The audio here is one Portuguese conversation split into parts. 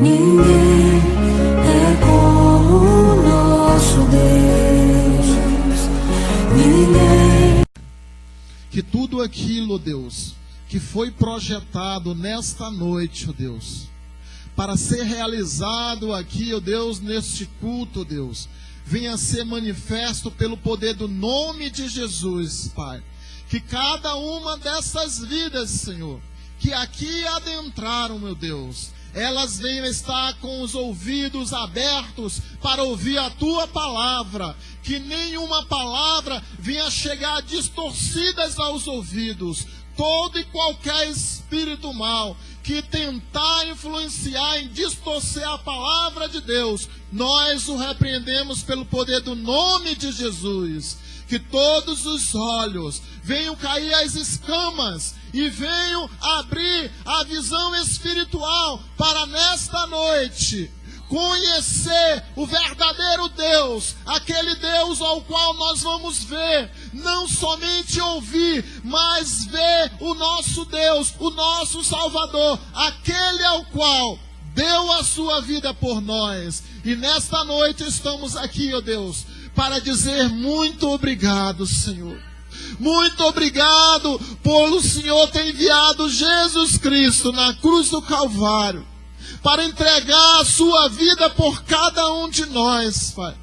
Ninguém é como o nosso Deus. Ninguém. Que tudo aquilo, Deus, que foi projetado nesta noite, ó Deus, para ser realizado aqui, ó Deus, neste culto, Deus, venha ser manifesto pelo poder do nome de Jesus, Pai. Que cada uma dessas vidas, Senhor, que aqui adentraram, meu Deus, elas venham estar com os ouvidos abertos para ouvir a Tua palavra. Que nenhuma palavra venha chegar distorcidas aos ouvidos. Todo e qualquer espírito mal que tentar influenciar em distorcer a palavra de Deus, nós o repreendemos pelo poder do nome de Jesus. Que todos os olhos venham cair as escamas e venham abrir a visão espiritual para nesta noite conhecer o verdadeiro Deus, aquele Deus ao qual nós vamos ver, não somente ouvir, mas ver o nosso Deus, o nosso Salvador, aquele ao qual deu a sua vida por nós. E nesta noite estamos aqui, ó Deus, para dizer muito obrigado, Senhor. Muito obrigado por o Senhor ter enviado Jesus Cristo na cruz do Calvário para entregar a sua vida por cada um de nós, Pai.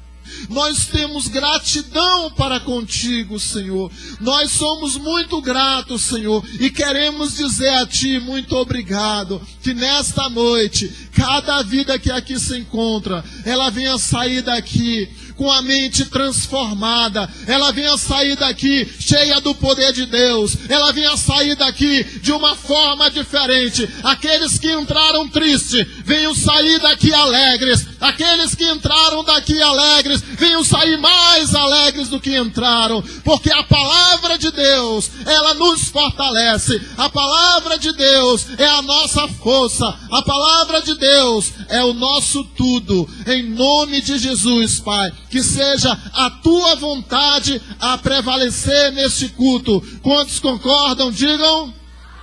Nós temos gratidão para contigo, Senhor. Nós somos muito gratos, Senhor, e queremos dizer a Ti muito obrigado. Que nesta noite, cada vida que aqui se encontra, ela venha sair daqui com a mente transformada, ela venha sair daqui cheia do poder de Deus, ela venha sair daqui de uma forma diferente. Aqueles que entraram tristes, venham sair daqui alegres. Aqueles que entraram daqui alegres, venham sair mais alegres do que entraram, porque a palavra de Deus, ela nos fortalece. A palavra de Deus é a nossa força, a palavra de Deus é o nosso tudo. Em nome de Jesus, Pai, que seja a Tua vontade a prevalecer neste culto. Quantos concordam, digam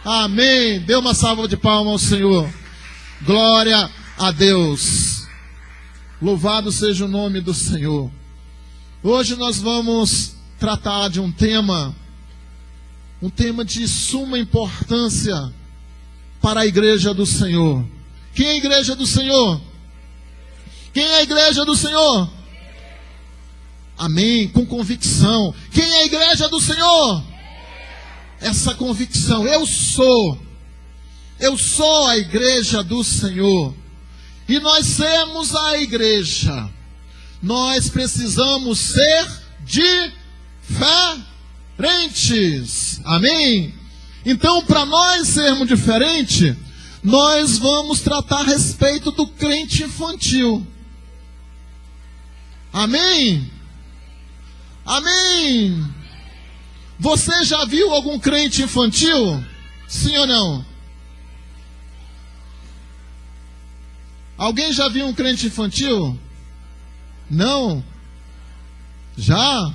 amém. Dê uma salva de palmas ao Senhor. Glória a Deus. Louvado seja o nome do Senhor. Hoje nós vamos tratar de um tema de suma importância para a igreja do Senhor. Quem é a igreja do Senhor? Quem é a igreja do Senhor? Amém, com convicção. Quem é a igreja do Senhor? Essa convicção, eu sou a igreja do Senhor. E nós sermos a igreja, nós precisamos ser diferentes. Amém? Então, para nós sermos diferentes, nós vamos tratar a respeito do crente infantil. Amém? Amém? Você já viu algum crente infantil? Sim ou não? Alguém já viu um crente infantil? Não? Já?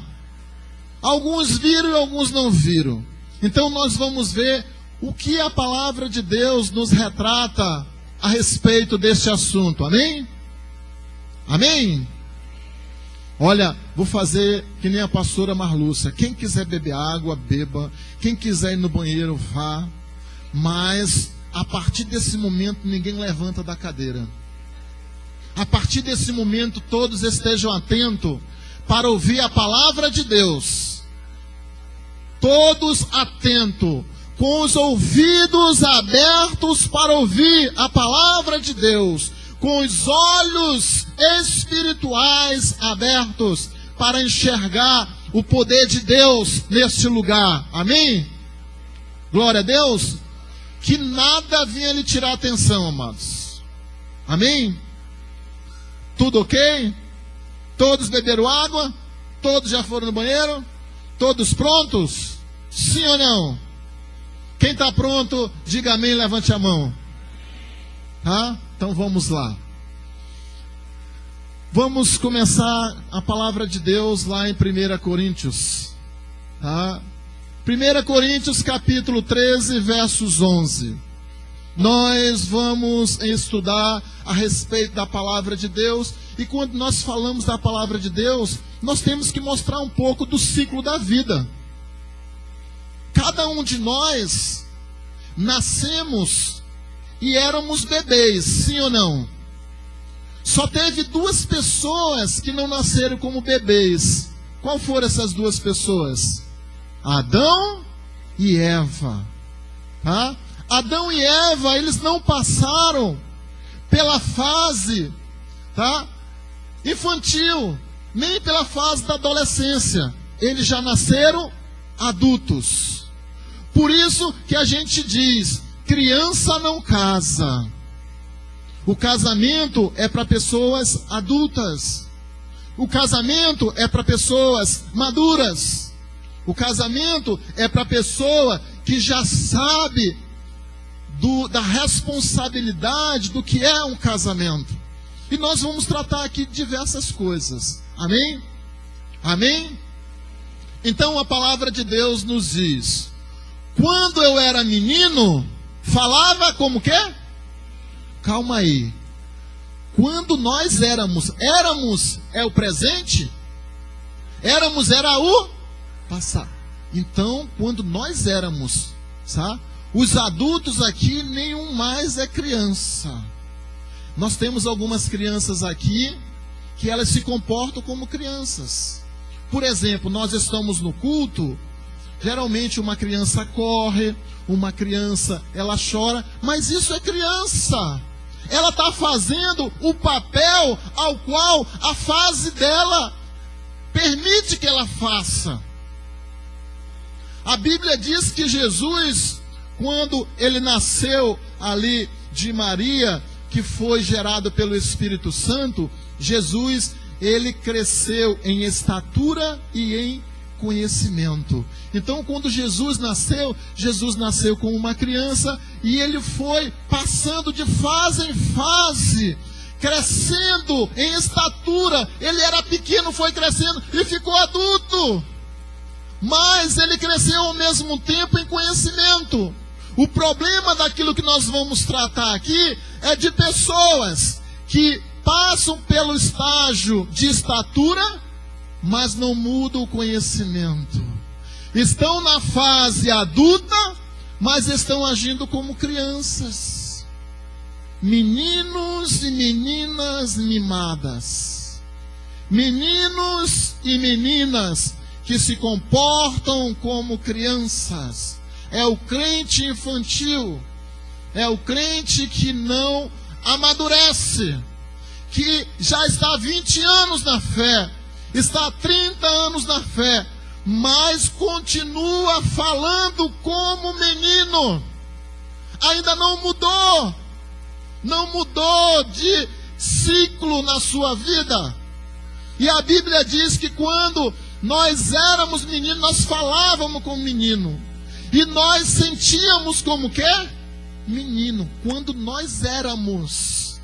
Alguns viram e alguns não viram. Então nós vamos ver o que a palavra de Deus nos retrata a respeito deste assunto. Amém? Amém? Olha, vou fazer que nem a pastora Marlúcia. Quem quiser beber água, beba. Quem quiser ir no banheiro, vá. Mas a partir desse momento ninguém levanta da cadeira. A partir desse momento todos estejam atentos para ouvir a palavra de Deus. Todos atentos, com os ouvidos abertos para ouvir a palavra de Deus, com os olhos espirituais abertos para enxergar o poder de Deus neste lugar. Amém? Glória a Deus. Que nada venha lhe tirar a atenção, amados. Amém? Tudo ok? Todos beberam água? Todos já foram no banheiro? Todos prontos? Sim ou não? Quem está pronto, diga amém, levante a mão. Tá? Então vamos lá. Vamos começar a palavra de Deus lá em 1 Coríntios. Tá? 1 Coríntios capítulo 13, versos 11. nós vamos estudar a respeito da palavra de Deus. E quando nós falamos da palavra de Deus, nós temos que mostrar um pouco do ciclo da vida. Cada um de nós nascemos e éramos bebês, sim ou não? Só teve duas pessoas que não nasceram como bebês. Qual foram essas duas pessoas? Adão e Eva. Tá? Adão e Eva, eles não passaram pela fase, tá, infantil, nem pela fase da adolescência. Eles já nasceram adultos. Por isso que a gente diz, criança não casa. O casamento é para pessoas adultas. O casamento é para pessoas maduras. O casamento é para pessoa que já sabe da responsabilidade do que é um casamento. E nós vamos tratar aqui de diversas coisas. Amém? Amém? Então a palavra de Deus nos diz: quando eu era menino, falava como quê? Calma aí. Quando nós éramos é o presente? Éramos era o passado. Então, quando nós éramos, sabe? Os adultos aqui, nenhum mais é criança. Nós temos algumas crianças aqui que elas se comportam como crianças. Por exemplo, nós estamos no culto, geralmente uma criança corre, uma criança ela chora, mas isso é criança. Ela está fazendo o papel ao qual a fase dela permite que ela faça. A Bíblia diz que Jesus, quando ele nasceu ali de Maria, que foi gerado pelo Espírito Santo, Jesus, ele cresceu em estatura e em conhecimento. Então, quando Jesus nasceu como uma criança, e ele foi passando de fase em fase, crescendo em estatura. Ele era pequeno, foi crescendo e ficou adulto. Mas ele cresceu ao mesmo tempo em conhecimento. O problema daquilo que nós vamos tratar aqui é de pessoas que passam pelo estágio de estatura, mas não mudam o conhecimento. Estão na fase adulta, mas estão agindo como crianças. Meninos e meninas mimadas. Meninos e meninas que se comportam como crianças. É o crente infantil. É o crente que não amadurece. Que já está há 20 anos na fé. Está há 30 anos na fé. Mas continua falando como menino. Ainda não mudou. Não mudou de ciclo na sua vida. E a Bíblia diz que quando nós éramos meninos, nós falávamos como menino. E nós sentíamos como quê? Menino. Quando nós éramos,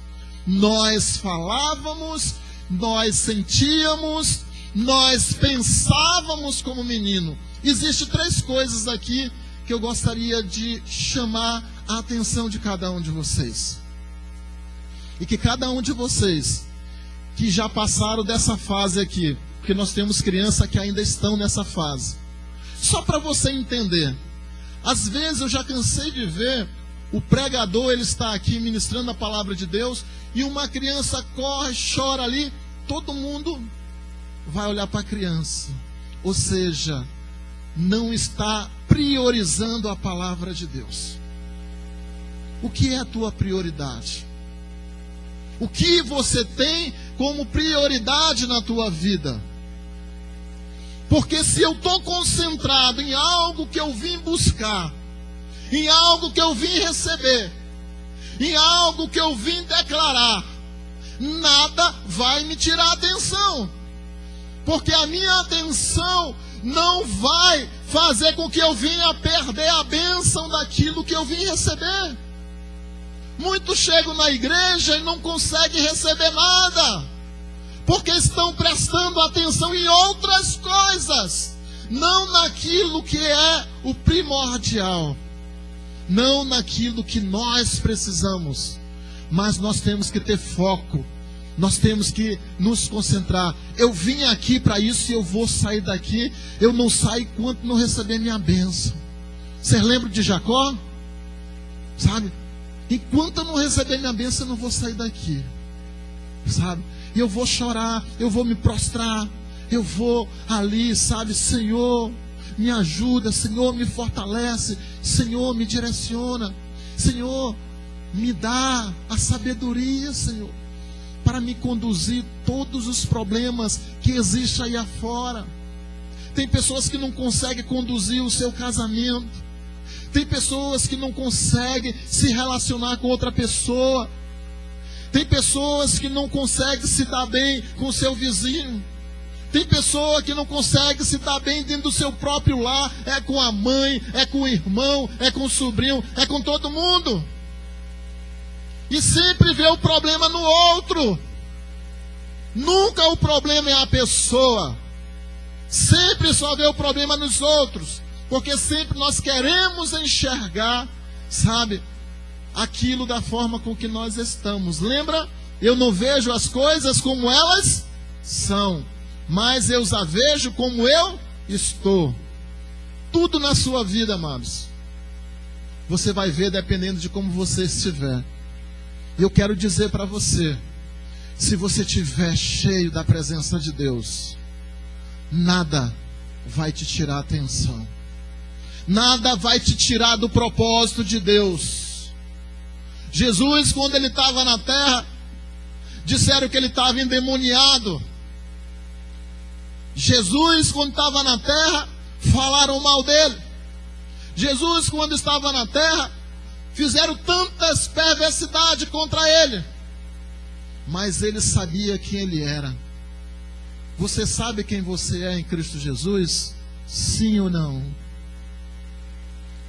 nós falávamos, nós sentíamos, nós pensávamos como menino. Existem 3 coisas aqui que eu gostaria de chamar a atenção de cada um de vocês. E que cada um de vocês que já passaram dessa fase aqui, porque nós temos crianças que ainda estão nessa fase. Só para você entender. Às vezes eu já cansei de ver o pregador, ele está aqui ministrando a palavra de Deus, e uma criança corre, chora ali, todo mundo vai olhar para a criança. Ou seja, não está priorizando a palavra de Deus. O que é a tua prioridade? O que você tem como prioridade na tua vida? Porque se eu estou concentrado em algo que eu vim buscar, em algo que eu vim receber, em algo que eu vim declarar, nada vai me tirar a atenção. Porque a minha atenção não vai fazer com que eu venha a perder a bênção daquilo que eu vim receber. Muitos chegam na igreja e não conseguem receber nada, porque estão prestando atenção em outras coisas, não naquilo que é o primordial. não naquilo que nós precisamos, mas nós temos que ter foco, nós temos que nos concentrar. Eu vim aqui para isso e eu vou sair daqui, eu não saio enquanto não receber minha bênção. Vocês lembram de Jacó? Sabe? Enquanto eu não receber minha bênção, eu não vou sair daqui. Sabe? E eu vou chorar, eu vou me prostrar, eu vou ali, sabe? Senhor, me ajuda, Senhor, me fortalece, Senhor, me direciona, Senhor, me dá a sabedoria, Senhor, para me conduzir todos os problemas que existem aí afora. Tem pessoas que não conseguem conduzir o seu casamento. Tem pessoas que não conseguem se relacionar com outra pessoa. Tem pessoas que não conseguem se dar bem com o seu vizinho. Tem pessoa que não consegue se dar bem dentro do seu próprio lar. É com a mãe, é com o irmão, é com o sobrinho, é com todo mundo. E sempre vê o problema no outro. Nunca o problema é a pessoa. Sempre só vê o problema nos outros. Porque sempre nós queremos enxergar, sabe, aquilo da forma com que nós estamos. Lembra? Eu não vejo as coisas como elas são, mas eu as vejo como eu estou. Tudo na sua vida, amados, você vai ver dependendo de como você estiver. E eu quero dizer para você, se você estiver cheio da presença de Deus, nada vai te tirar a atenção. Nada vai te tirar do propósito de Deus. Jesus, quando ele estava na terra, disseram que ele estava endemoniado. Jesus, quando estava na terra, falaram mal dele. Jesus, quando estava na terra, fizeram tantas perversidades contra ele. Mas ele sabia quem ele era. Você sabe quem você é em Cristo Jesus? Sim ou não?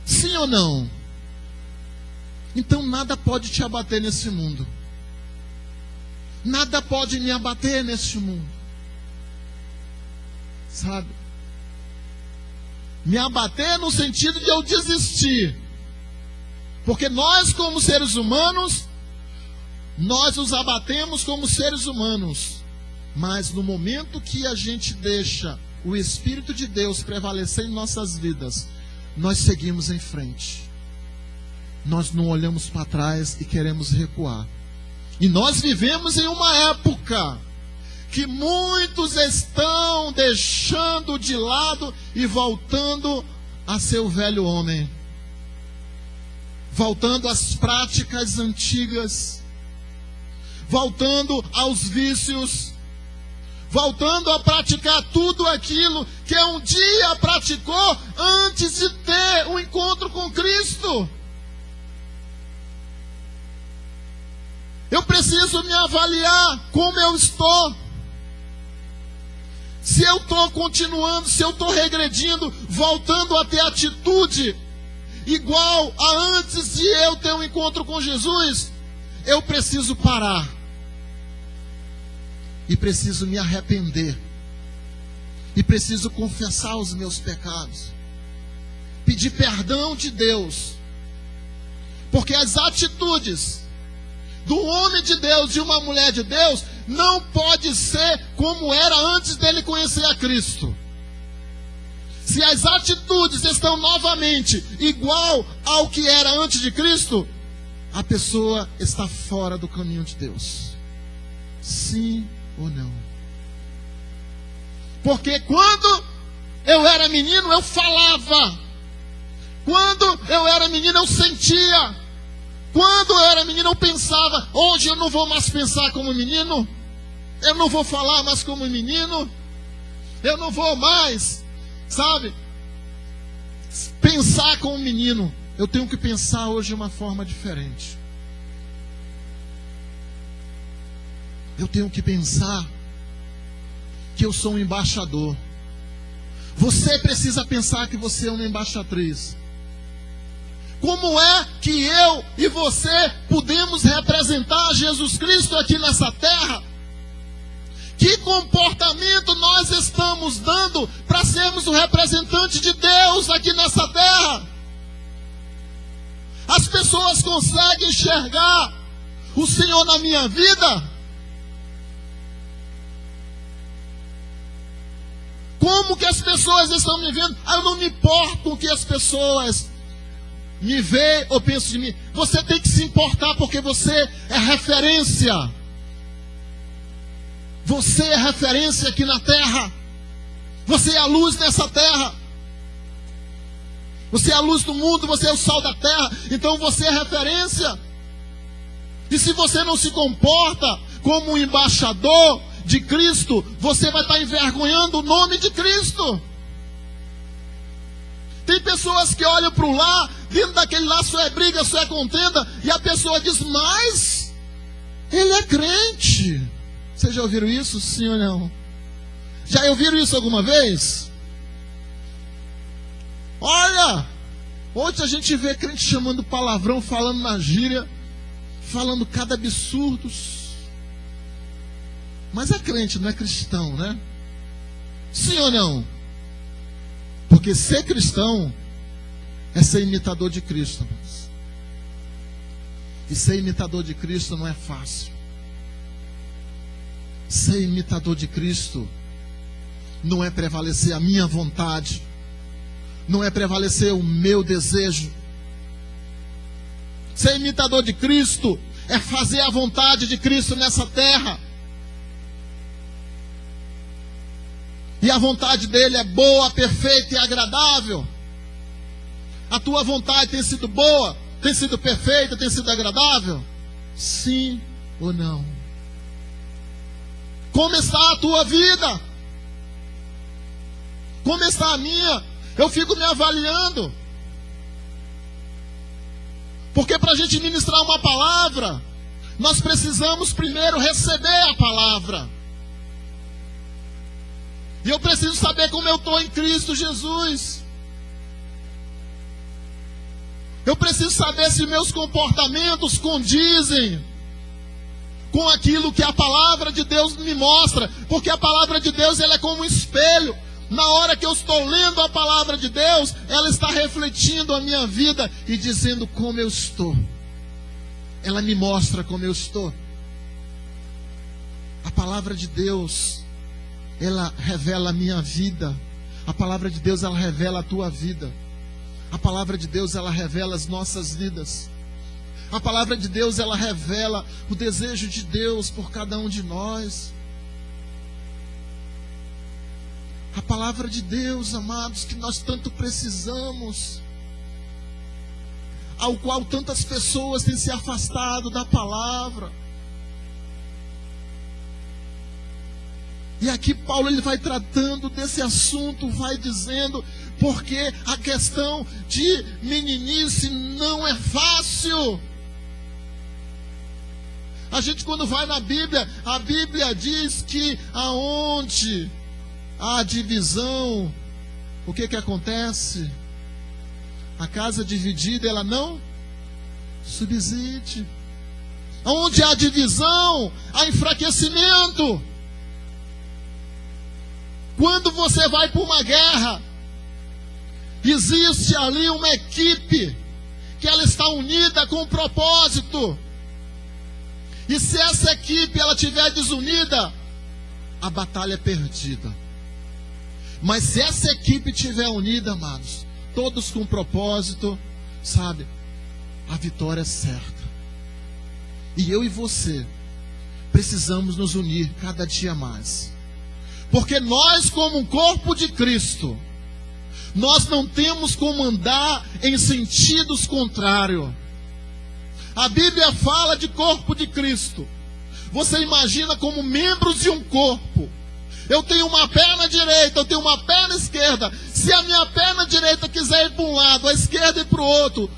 Sim ou não? Então nada pode te abater nesse mundo. Nada pode me abater neste mundo. Sabe? Me abater no sentido de eu desistir. Porque nós, como seres humanos, nós nos abatemos como seres humanos. Mas no momento que a gente deixa o Espírito de Deus prevalecer em nossas vidas, nós seguimos em frente. Nós não olhamos para trás e queremos recuar. E nós vivemos em uma época que muitos estão deixando de lado e voltando a seu velho homem. Voltando às práticas antigas. Voltando aos vícios. Voltando a praticar tudo aquilo que um dia praticou antes de ter um encontro com Cristo. Eu preciso me avaliar como eu estou. Se eu estou continuando, se eu estou regredindo, voltando a ter atitude igual a antes de eu ter um encontro com Jesus, eu preciso parar. E preciso me arrepender. E preciso confessar os meus pecados. Pedir perdão de Deus. Porque as atitudes do homem de Deus, de uma mulher de Deus, não pode ser como era antes dele conhecer a Cristo. Se as atitudes estão novamente igual ao que era antes de Cristo, a pessoa está fora do caminho de Deus. Sim ou não? Porque quando eu era menino, eu falava. Quando eu era menino, eu sentia. Quando eu era menino, eu pensava. Hoje eu não vou mais pensar como menino. Eu não vou falar mais como menino. Eu não vou mais, sabe, pensar como menino. Eu tenho que pensar hoje de uma forma diferente. Eu tenho que pensar que eu sou um embaixador. Você precisa pensar que você é uma embaixatriz. Como é que eu e você podemos representar Jesus Cristo aqui nessa terra? Que comportamento nós estamos dando para sermos o representante de Deus aqui nessa terra? pessoas conseguem enxergar o Senhor na minha vida? Como que as pessoas estão me vendo? Eu não me importo com o que as pessoas me veem ou pensam de mim. Você tem que se importar, porque você é referência. Você é referência aqui na terra. Você é a luz nessa terra. Você é a luz do mundo, você é o sal da terra. Então você é referência. E se você não se comporta como um embaixador de Cristo, você vai estar envergonhando o nome de Cristo. Tem pessoas que olham para o lar, dentro daquele lar só é briga, só é contenda, e a pessoa diz, mas ele é crente. Vocês já ouviram isso, sim ou não? Já ouviram isso alguma vez? Olha, hoje a gente vê crente chamando palavrão, falando na gíria, falando cada absurdo. Mas é crente, não é cristão, né? Sim ou não? Porque ser cristão é ser imitador de Cristo, irmãos. E ser imitador de Cristo não é fácil. Ser imitador de Cristo não é prevalecer a minha vontade, não é prevalecer o meu desejo. Ser imitador de Cristo é fazer a vontade de Cristo nessa terra. E a vontade dele é boa, perfeita e agradável. A tua vontade tem sido boa, tem sido perfeita, tem sido agradável? Sim ou não? Como está a tua vida? Como está a minha? Eu fico me avaliando. Porque para a gente ministrar uma palavra, nós precisamos primeiro receber a palavra. E eu preciso saber como eu estou em Cristo Jesus. Eu preciso saber se meus comportamentos condizem com aquilo que a palavra de Deus me mostra. Porque a palavra de Deus, ela é como um espelho. Na hora que eu estou lendo a palavra de Deus, ela está refletindo a minha vida e dizendo como eu estou. Ela me mostra como eu estou. A palavra de Deus, ela revela a minha vida. A palavra de Deus, ela revela a tua vida. A palavra de Deus, ela revela as nossas vidas. A palavra de Deus, ela revela o desejo de Deus por cada um de nós. A palavra de Deus, amados, que nós tanto precisamos, ao qual tantas pessoas têm se afastado da palavra. E aqui Paulo, ele vai tratando desse assunto, vai dizendo, porque a questão de meninice não é fácil. A gente, quando vai na Bíblia, a Bíblia diz que aonde há divisão, o que que acontece? A casa dividida, ela não subsiste. Onde há divisão, há enfraquecimento. Quando você vai para uma guerra, existe ali uma equipe que ela está unida com um propósito. E se essa equipe ela estiver desunida, a batalha é perdida. Mas se essa equipe estiver unida, amados, todos com propósito, sabe, a vitória é certa. E eu e você precisamos nos unir cada dia mais. Porque nós, como um corpo de Cristo, nós não temos como andar em sentidos contrários. A Bíblia fala de corpo de Cristo. Você imagina como membros de um corpo. Eu tenho uma perna direita, eu tenho uma perna esquerda. Se a minha perna direita quiser ir para um lado, a esquerda ir para o outro,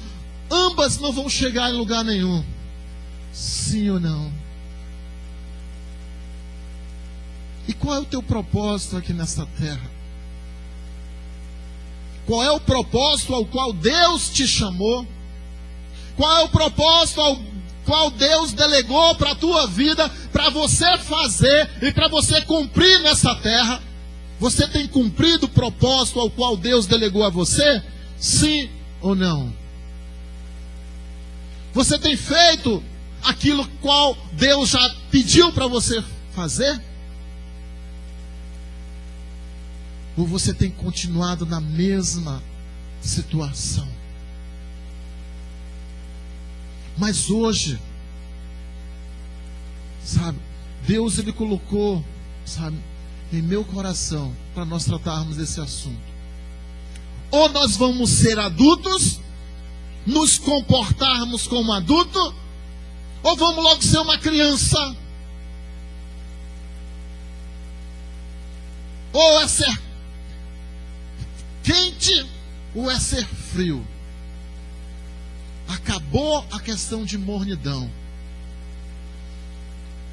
ambas não vão chegar em lugar nenhum. Sim ou não? E qual é o teu propósito aqui nesta terra? Qual é o propósito ao qual Deus te chamou? Qual é o propósito ao qual Deus delegou para a tua vida, para você fazer e para você cumprir nessa terra? Você tem cumprido o propósito ao qual Deus delegou a você? Sim ou não? Você tem feito aquilo qual Deus já pediu para você fazer? Ou você tem continuado na mesma situação? Mas hoje, sabe, Deus ele colocou, sabe, em meu coração para nós tratarmos desse assunto. Ou nós vamos ser adultos, nos comportarmos como adulto, ou vamos logo ser uma criança. Ou é ser quente, ou é ser frio. Acabou a questão de mornidão.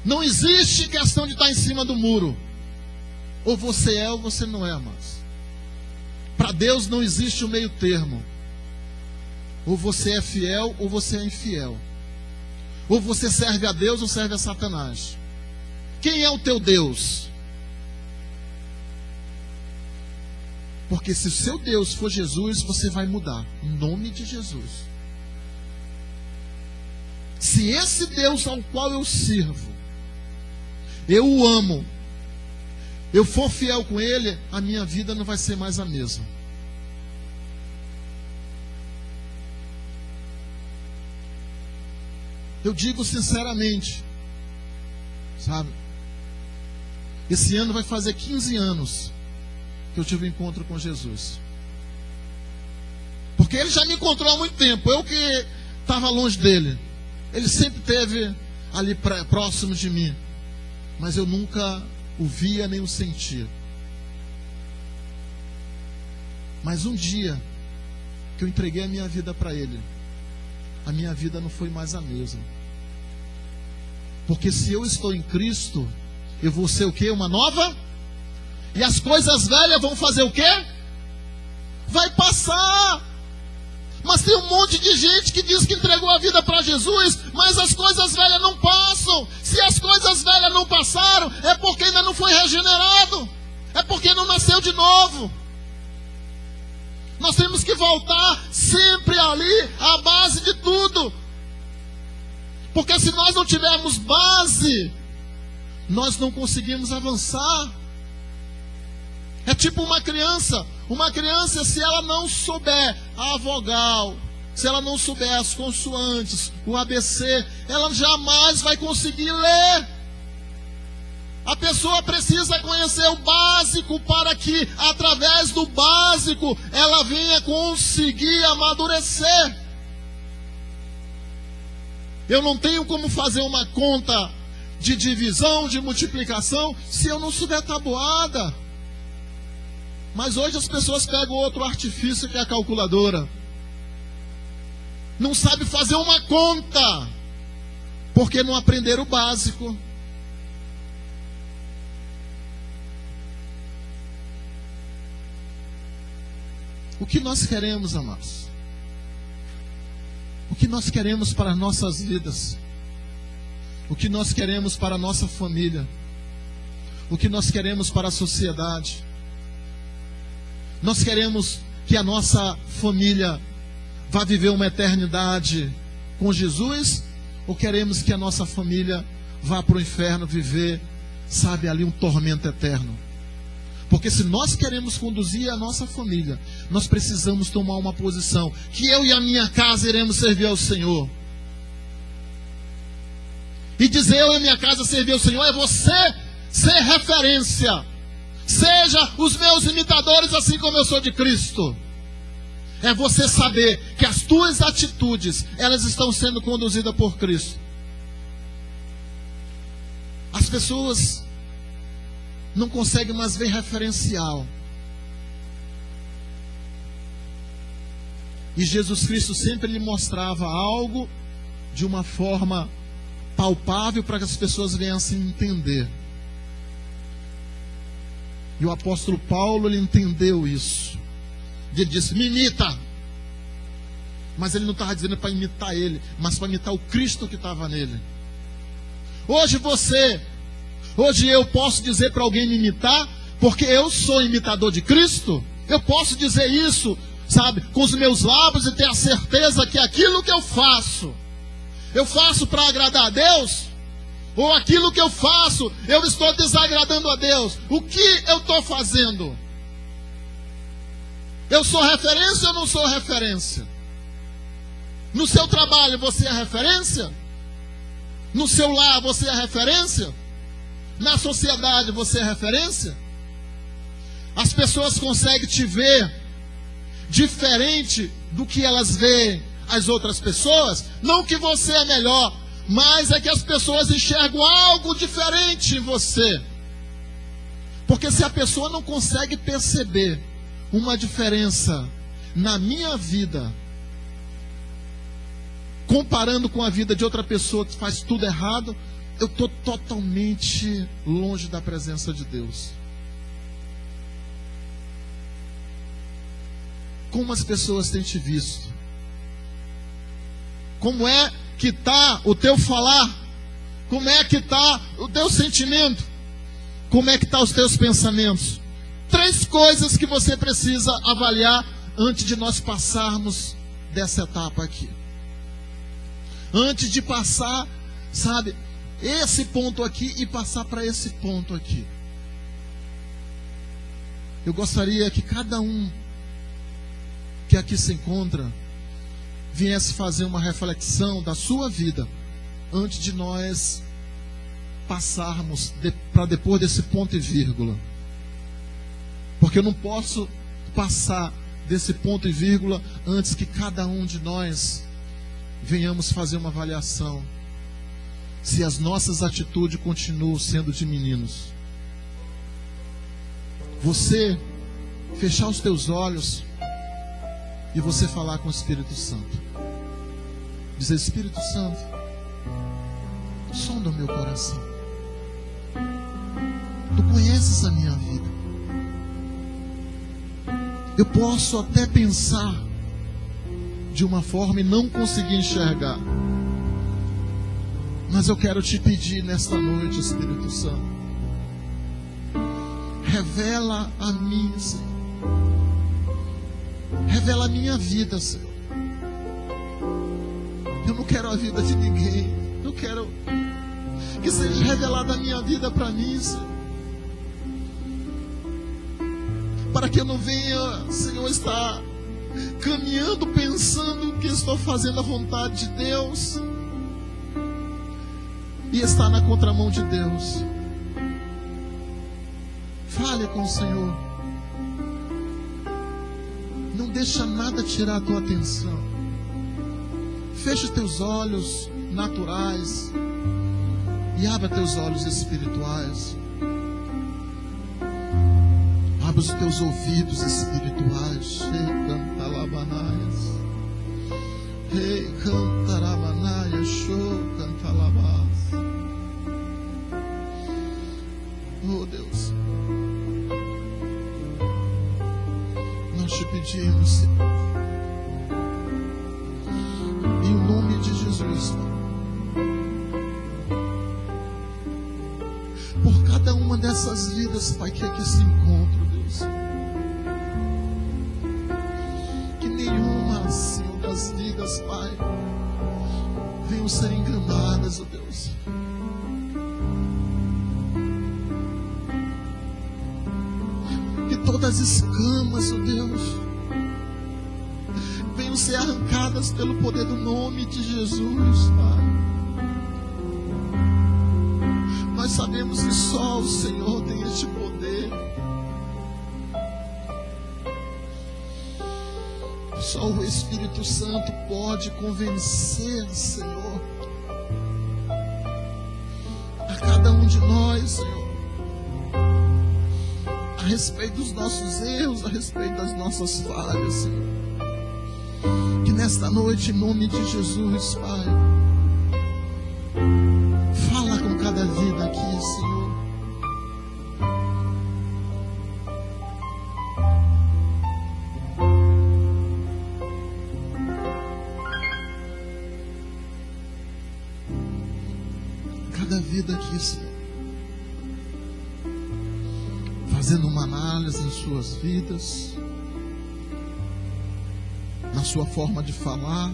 Não existe questão de estar em cima do muro. Ou você é ou você não é, amados. Para Deus não existe o meio termo. Ou você é fiel ou você é infiel. Ou você serve a Deus ou serve a Satanás. Quem é o teu Deus? Porque se o seu Deus for Jesus, você vai mudar. Em nome de Jesus. Se esse Deus ao qual eu sirvo, eu o amo, eu for fiel com Ele, a minha vida não vai ser mais a mesma. Eu digo sinceramente, sabe? Esse ano vai fazer 15 anos que eu tive um encontro com Jesus. Porque Ele já me encontrou há muito tempo. Eu que estava longe dEle. Ele sempre esteve ali próximo de mim. Mas eu nunca o via nem o sentia. Mas um dia que eu entreguei a minha vida para Ele, a minha vida não foi mais a mesma. Porque se eu estou em Cristo, eu vou ser o quê? Uma nova? E as coisas velhas vão fazer o quê? Vai passar. Mas tem um monte de gente que diz que entregou a vida para Jesus, mas as coisas velhas não passam. Se as coisas velhas não passaram, é porque ainda não foi regenerado. É porque não nasceu de novo. Nós temos que voltar sempre ali à base de tudo. Porque se nós não tivermos base, nós não conseguimos avançar. É tipo uma criança. Uma criança, se ela não souber a vogal, se ela não souber as consoantes, o ABC, ela jamais vai conseguir ler. A pessoa precisa conhecer o básico para que, através do básico, ela venha conseguir amadurecer. Eu não tenho como fazer uma conta de divisão, de multiplicação, se eu não souber tabuada. Mas hoje as pessoas pegam outro artifício que é a calculadora. Não sabe fazer uma conta, porque não aprenderam o básico. O que nós queremos, amados? O que nós queremos para as nossas vidas? O que nós queremos para a nossa família? O que nós queremos para a sociedade? Nós queremos que a nossa família vá viver uma eternidade com Jesus? Ou queremos que a nossa família vá para o inferno viver, sabe, ali um tormento eterno? Porque se nós queremos conduzir a nossa família, nós precisamos tomar uma posição, que eu e a minha casa iremos servir ao Senhor. E dizer eu e a minha casa servir ao Senhor é você ser referência. Seja os meus imitadores assim como eu sou de Cristo. É você saber que as tuas atitudes, elas estão sendo conduzidas por Cristo. As pessoas não conseguem mais ver referencial. E Jesus Cristo sempre lhe mostrava algo de uma forma palpável para que as pessoas viessem entender. E o apóstolo Paulo, ele entendeu isso. Ele disse, me imita. Mas ele não estava dizendo para imitar ele, mas para imitar o Cristo que estava nele. Hoje eu posso dizer para alguém me imitar, porque eu sou imitador de Cristo. Eu posso dizer isso, sabe, com os meus lábios e ter a certeza que aquilo que eu faço eu faço para agradar a Deus? Ou aquilo que eu faço, eu estou desagradando a Deus? O que eu estou fazendo? Eu sou referência ou não sou referência? No seu trabalho você é referência? No seu lar você é referência? Na sociedade você é referência? As pessoas conseguem te ver diferente do que elas veem as outras pessoas? Não que você é melhor, mas é que as pessoas enxergam algo diferente em você. Porque se a pessoa não consegue perceber uma diferença na minha vida, comparando com a vida de outra pessoa que faz tudo errado, eu estou totalmente longe da presença de Deus. Como as pessoas têm te visto? Como é que está o teu falar? Como é que está o teu sentimento? Como é que estão os teus pensamentos? 3 coisas que você precisa avaliar antes de nós passarmos dessa etapa aqui. Antes de passar, sabe, esse ponto aqui e passar para esse ponto aqui. Eu gostaria que cada um que aqui se encontra viesse fazer uma reflexão da sua vida antes de nós passarmos para depois desse ponto e vírgula. Porque eu não posso passar desse ponto e vírgula antes que cada um de nós venhamos fazer uma avaliação se as nossas atitudes continuam sendo de meninos. Você fechar os teus olhos e você falar com o Espírito Santo. Dizer: Espírito Santo, sonda o meu coração. Tu conheces a minha vida. Eu posso até pensar de uma forma e não conseguir enxergar. Mas eu quero te pedir nesta noite, Espírito Santo, revela a mim, Senhor. Revela a minha vida, Senhor. Eu não quero a vida de ninguém. Eu quero que seja revelada a minha vida para mim, Senhor. Para que eu não venha, Senhor, estar caminhando pensando que estou fazendo a vontade de Deus e estar na contramão de Deus. Fale com o Senhor. Não deixa nada tirar a tua atenção. Feche teus olhos naturais e abra teus olhos espirituais. Abra os teus ouvidos espirituais. Ei, cantarabanaya, show, cantalabás. Oh Deus, nós te pedimos, Senhor, em nome de Jesus, por cada uma dessas vidas, Pai, que aqui se encontram, Deus, que nenhuma, Senhor, das vidas, Pai, venham ser enganadas, oh Deus. Que todas as escamas, oh Deus, venham ser arrancadas pelo poder do nome de Jesus, Pai. Nós sabemos que só o Senhor tem este poder. Só o Espírito Santo pode convencer, Senhor, a cada um de nós, Senhor, a respeito dos nossos erros, a respeito das nossas falhas, Senhor. Que nesta noite, em nome de Jesus, Pai, fala com cada vida aqui, Senhor. Cada vida aqui, Senhor, fazendo uma análise em suas vidas, na sua forma de falar,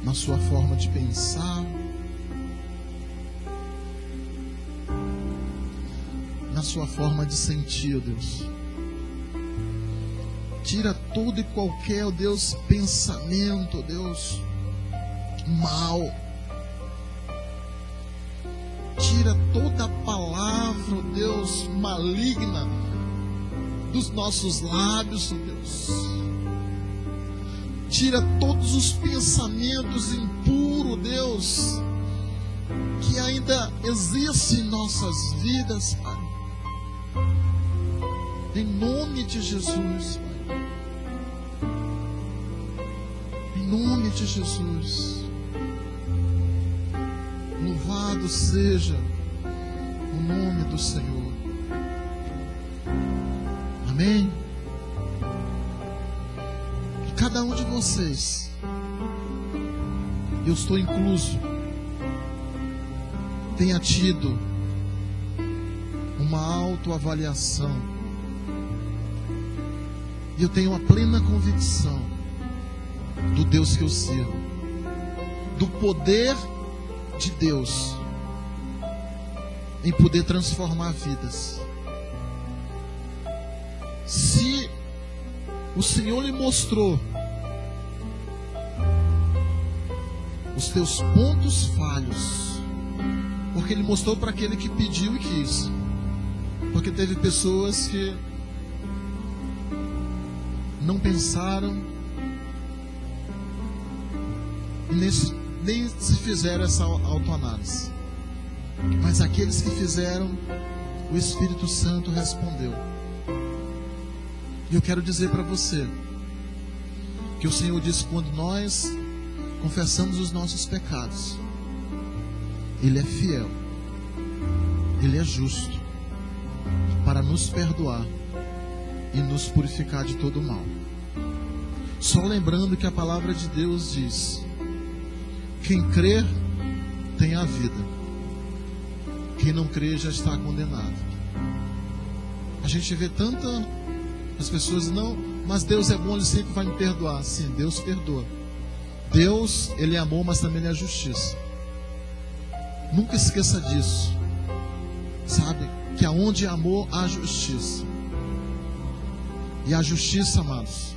na sua forma de pensar, na sua forma de sentir, ó Deus. Tira todo e qualquer, ó Deus, pensamento, ó Deus, mal. Tira toda a palavra, ó Deus, maligna dos nossos lábios, ó Deus. Tira todos os pensamentos impuros, Deus, que ainda existem em nossas vidas, Pai. Em nome de Jesus, Pai. Em nome de Jesus. Louvado seja o nome do Senhor. Amém? E cada um de vocês, eu estou incluso, tenha tido uma autoavaliação. E eu tenho a plena convicção do Deus que eu sirvo, do poder de Deus em poder transformar vidas. Se o Senhor lhe mostrou os teus pontos falhos, porque Ele mostrou para aquele que pediu e quis, porque teve pessoas que não pensaram e nem se fizeram essa autoanálise. Mas aqueles que fizeram, o Espírito Santo respondeu. E eu quero dizer para você que o Senhor disse: quando nós confessamos os nossos pecados, Ele é fiel, Ele é justo para nos perdoar e nos purificar de todo o mal. Só lembrando que a palavra de Deus diz: quem crer tem a vida, quem não crê já está condenado. A gente vê as pessoas: não, mas Deus é bom, Ele sempre vai me perdoar. Sim, Deus perdoa. Deus, Ele é amor, mas também Ele é justiça. Nunca esqueça disso. Sabe que aonde há amor, há justiça. E a justiça, amados,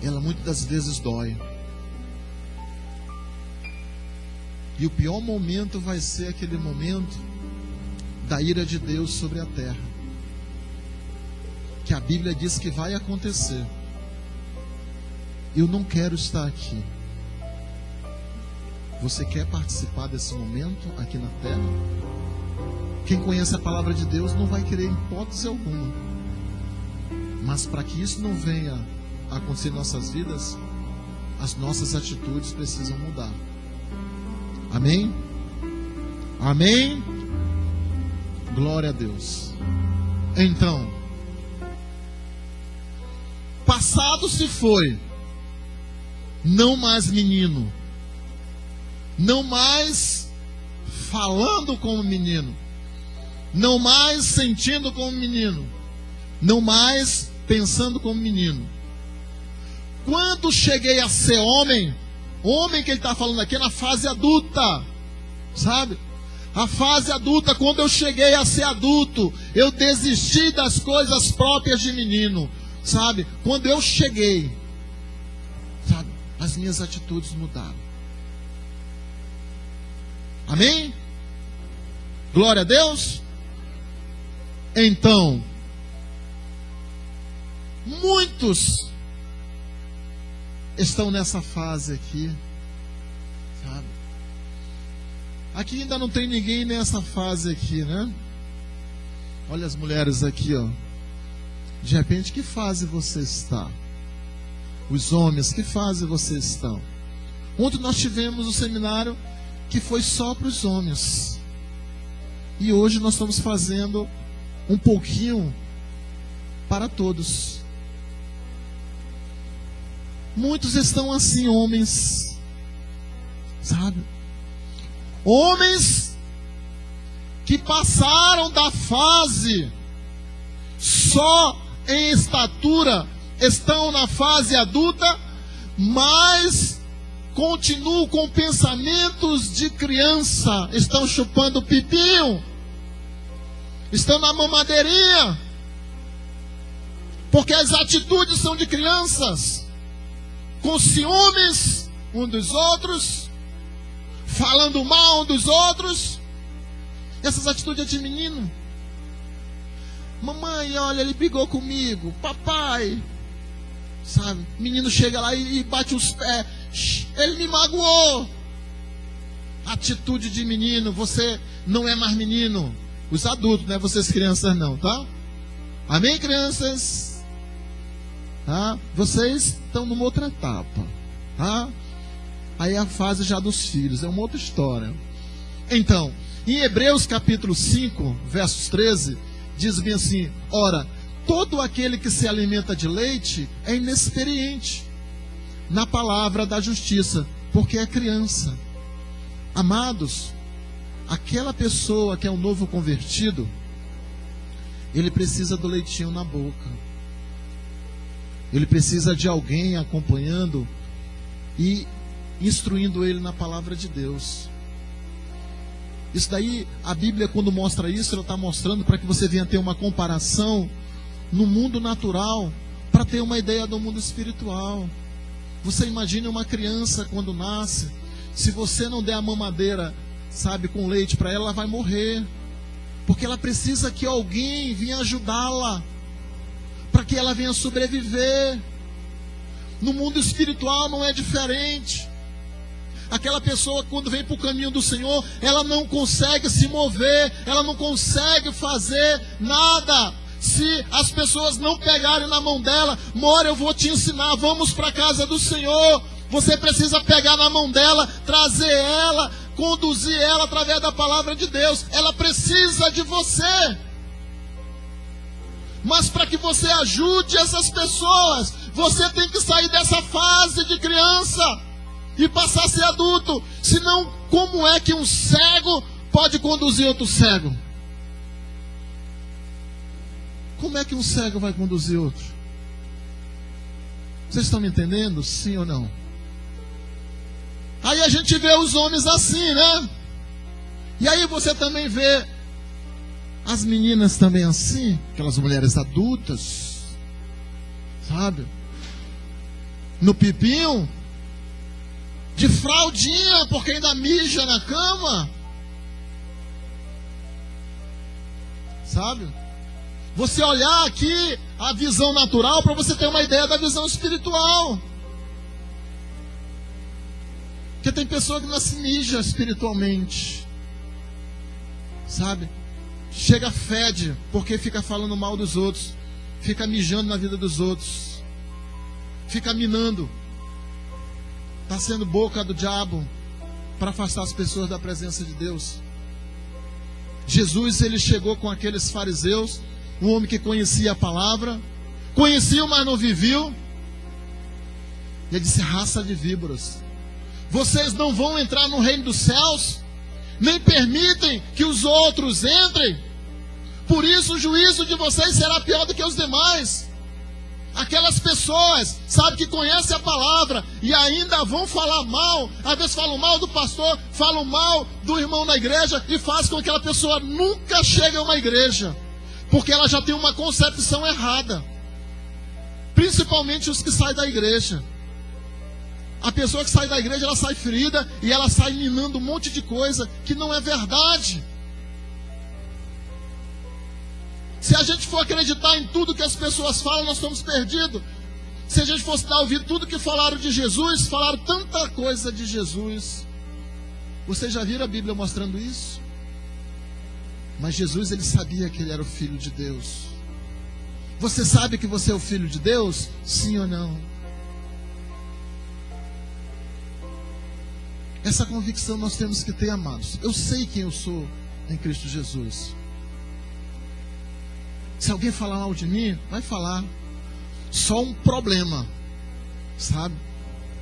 ela muitas das vezes dói. E o pior momento vai ser aquele momento da ira de Deus sobre a terra, que a Bíblia diz que vai acontecer. Eu não quero estar aqui. Você quer participar desse momento aqui na terra? Quem conhece a palavra de Deus não vai querer hipótese alguma. Mas para que isso não venha a acontecer em nossas vidas, as nossas atitudes precisam mudar. Amém? Amém? Glória a Deus. Então, passado se foi, não mais menino, não mais falando como menino, não mais sentindo como menino, não mais pensando como menino. Quando cheguei a ser homem que ele está falando aqui é na fase adulta, sabe? A fase adulta, quando eu cheguei a ser adulto, eu desisti das coisas próprias de menino, sabe? Quando eu cheguei, sabe, as minhas atitudes mudaram. Amém? Glória a Deus. Então, muitos estão nessa fase aqui, sabe? Aqui ainda não tem ninguém nessa fase aqui, né? Olha as mulheres aqui, ó. De repente, que fase você está? Os homens, que fase vocês estão? Ontem nós tivemos um seminário que foi só para os homens. E hoje nós estamos fazendo um pouquinho para todos. Muitos estão assim, homens, sabe? Homens que passaram da fase só em estatura, estão na fase adulta, mas continuam com pensamentos de criança, estão chupando pipinho, estão na mamadeirinha, porque as atitudes são de crianças, com ciúmes um dos outros, falando mal um dos outros. Essas atitudes é de menino. Mamãe, olha, ele brigou comigo. Papai, sabe? Menino chega lá e bate os pés. Ele me magoou. Atitude de menino. Você não é mais menino. Os adultos, não é vocês crianças não, tá? Amém, crianças? Tá? Vocês estão numa outra etapa, tá? Aí é a fase já dos filhos, é uma outra história. Então, em Hebreus capítulo 5, versos 13, diz bem assim: ora, todo aquele que se alimenta de leite é inexperiente na palavra da justiça, porque é criança. Amados, aquela pessoa que é um novo convertido, ele precisa do leitinho na boca. Ele precisa de alguém acompanhando e instruindo ele na palavra de Deus. Isso daí, a Bíblia, quando mostra isso, ela está mostrando para que você venha ter uma comparação no mundo natural, para ter uma ideia do mundo espiritual. Você imagina uma criança quando nasce, se você não der a mamadeira, sabe, com leite para ela, ela vai morrer, porque ela precisa que alguém venha ajudá-la, para que ela venha sobreviver. No mundo espiritual não é diferente. Aquela pessoa, quando vem para o caminho do Senhor, ela não consegue se mover, ela não consegue fazer nada, se as pessoas não pegarem na mão dela. Mora, eu vou te ensinar, vamos para a casa do Senhor. Você precisa pegar na mão dela, trazer ela, conduzir ela através da palavra de Deus. Ela precisa de você. Mas para que você ajude essas pessoas, você tem que sair dessa fase de criança e passar a ser adulto. Senão, como é que um cego pode conduzir outro cego? Como é que um cego vai conduzir outro? Vocês estão me entendendo? Sim ou não? Aí a gente vê os homens assim, né? E aí você também vê as meninas também assim, aquelas mulheres adultas, sabe? No pipinho, de fraldinha, porque ainda mija na cama, sabe? Você olhar aqui a visão natural para você ter uma ideia da visão espiritual. Porque tem pessoa que não se mija espiritualmente, sabe? Chega fede, porque fica falando mal dos outros, fica mijando na vida dos outros, fica minando, está sendo boca do diabo para afastar as pessoas da presença de Deus. Jesus, ele chegou com aqueles fariseus, um homem que conhecia a palavra, conhecia, mas não viveu. E ele disse: raça de víboras, vocês não vão entrar no reino dos céus, nem permitem que os outros entrem. Por isso o juízo de vocês será pior do que os demais. Aquelas pessoas, sabe, que conhecem a palavra e ainda vão falar mal, às vezes falam mal do pastor, falam mal do irmão na igreja, e faz com que aquela pessoa nunca chegue a uma igreja, porque ela já tem uma concepção errada. Principalmente os que saem da igreja. A pessoa que sai da igreja, ela sai ferida e ela sai minando um monte de coisa que não é verdade. Se a gente for acreditar em tudo que as pessoas falam, nós estamos perdidos. Se a gente fosse dar ouvido tudo que falaram de Jesus, falaram tanta coisa de Jesus. Vocês já viram a Bíblia mostrando isso? Mas Jesus, ele sabia que ele era o Filho de Deus. Você sabe que você é o Filho de Deus? Sim ou não? Essa convicção nós temos que ter, amados. Eu sei quem eu sou em Cristo Jesus. Se alguém falar mal de mim, vai falar. Só um problema, sabe?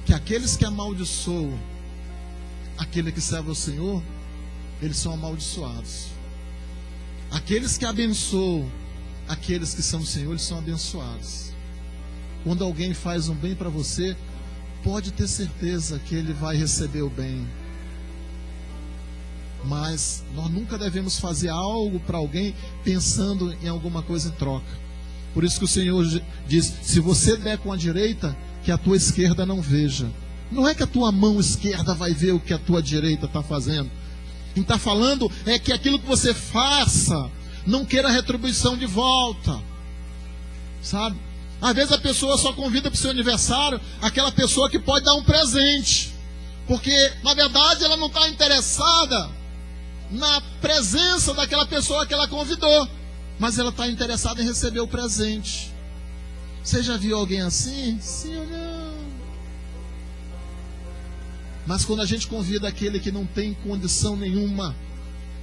Que aqueles que amaldiçoam aquele que serve ao Senhor, eles são amaldiçoados. Aqueles que abençoam aqueles que são do Senhor, eles são abençoados. Quando alguém faz um bem para você, pode ter certeza que ele vai receber o bem. Mas nós nunca devemos fazer algo para alguém pensando em alguma coisa em troca. Por isso que o Senhor diz: se você der com a direita, que a tua esquerda não veja. Não é que a tua mão esquerda vai ver o que a tua direita está fazendo. Quem está falando é que aquilo que você faça, não queira retribuição de volta. Sabe? Às vezes a pessoa só convida para o seu aniversário aquela pessoa que pode dar um presente. Porque, na verdade, ela não está interessada na presença daquela pessoa que ela convidou. Mas ela está interessada em receber o presente. Você já viu alguém assim? Sim ou não? Mas quando a gente convida aquele que não tem condição nenhuma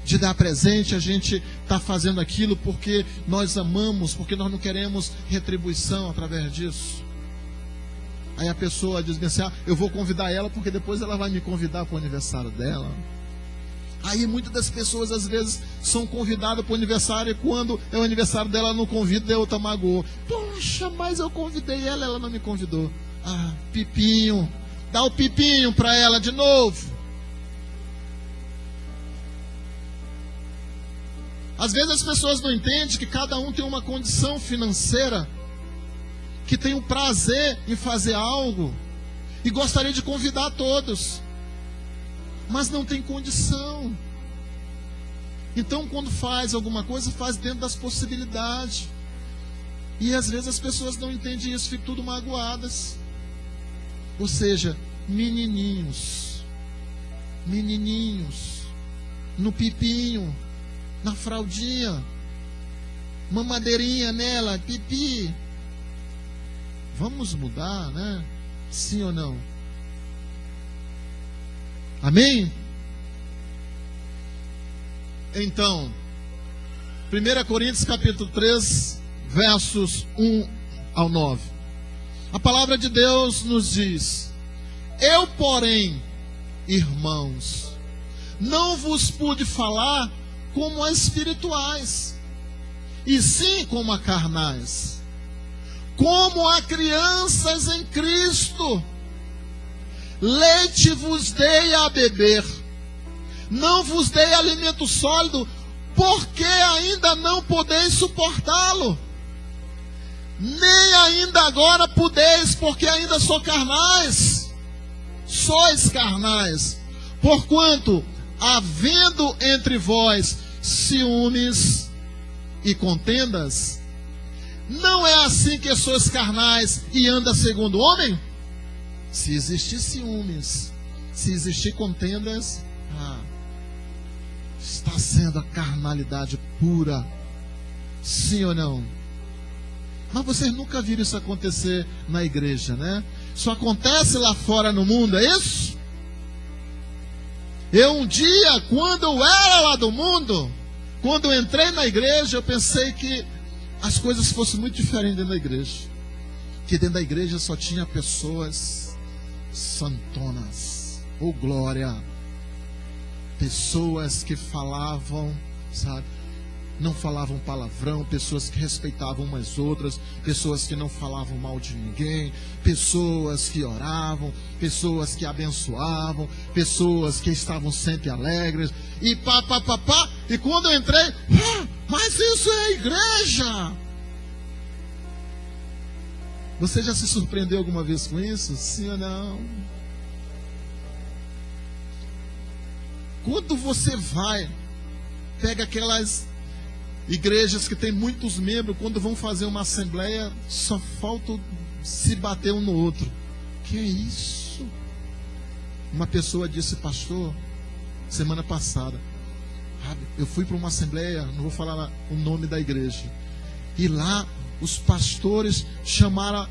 de dar presente, a gente está fazendo aquilo porque nós amamos, porque nós não queremos retribuição através disso. Aí a pessoa diz assim: eu vou convidar ela porque depois ela vai me convidar para o aniversário dela. Aí muitas das pessoas às vezes são convidadas para o aniversário, e quando é o aniversário dela não convida, e a outra magoou. Poxa, mas eu convidei ela, ela não me convidou. Ah, pipinho. Dá o pipinho para ela de novo. Às vezes as pessoas não entendem que cada um tem uma condição financeira, que tem um prazer em fazer algo e gostaria de convidar todos, mas não tem condição. Então, quando faz alguma coisa, faz dentro das possibilidades. E às vezes as pessoas não entendem isso, ficam tudo magoadas. Ou seja, menininhos, no pipinho, na fraldinha, mamadeirinha nela, pipi. Vamos mudar, né? Sim ou não? Amém? Então, 1 Coríntios capítulo 3, versos 1 ao 9. A palavra de Deus nos diz: eu, porém, irmãos, não vos pude falar como a espirituais, e sim como a carnais, como a crianças em Cristo. Leite vos dei a beber, não vos dei alimento sólido, porque ainda não podeis suportá-lo. Nem ainda agora podeis, porque ainda sois carnais. Porquanto, havendo entre vós ciúmes e contendas, não é assim que sois carnais e anda segundo o homem? Se existir ciúmes, se existir contendas, está sendo a carnalidade pura. Sim ou não? Mas vocês nunca viram isso acontecer na igreja, né? Isso acontece lá fora no mundo, é isso? Eu um dia, quando eu era lá do mundo, quando eu entrei na igreja, eu pensei que as coisas fossem muito diferentes dentro da igreja. Que dentro da igreja só tinha pessoas santonas, ou glória. Pessoas que falavam, sabe? Não falavam palavrão, pessoas que respeitavam umas outras, pessoas que não falavam mal de ninguém, pessoas que oravam, pessoas que abençoavam, pessoas que estavam sempre alegres, e pá. E quando eu entrei, mas isso é igreja. Você já se surpreendeu alguma vez com isso? Sim ou não? Quando você vai, pega aquelas igrejas que tem muitos membros, quando vão fazer uma assembleia, só falta se bater um no outro. Que é isso? Uma pessoa disse: pastor, semana passada, eu fui para uma assembleia, não vou falar o nome da igreja, e lá os pastores chamaram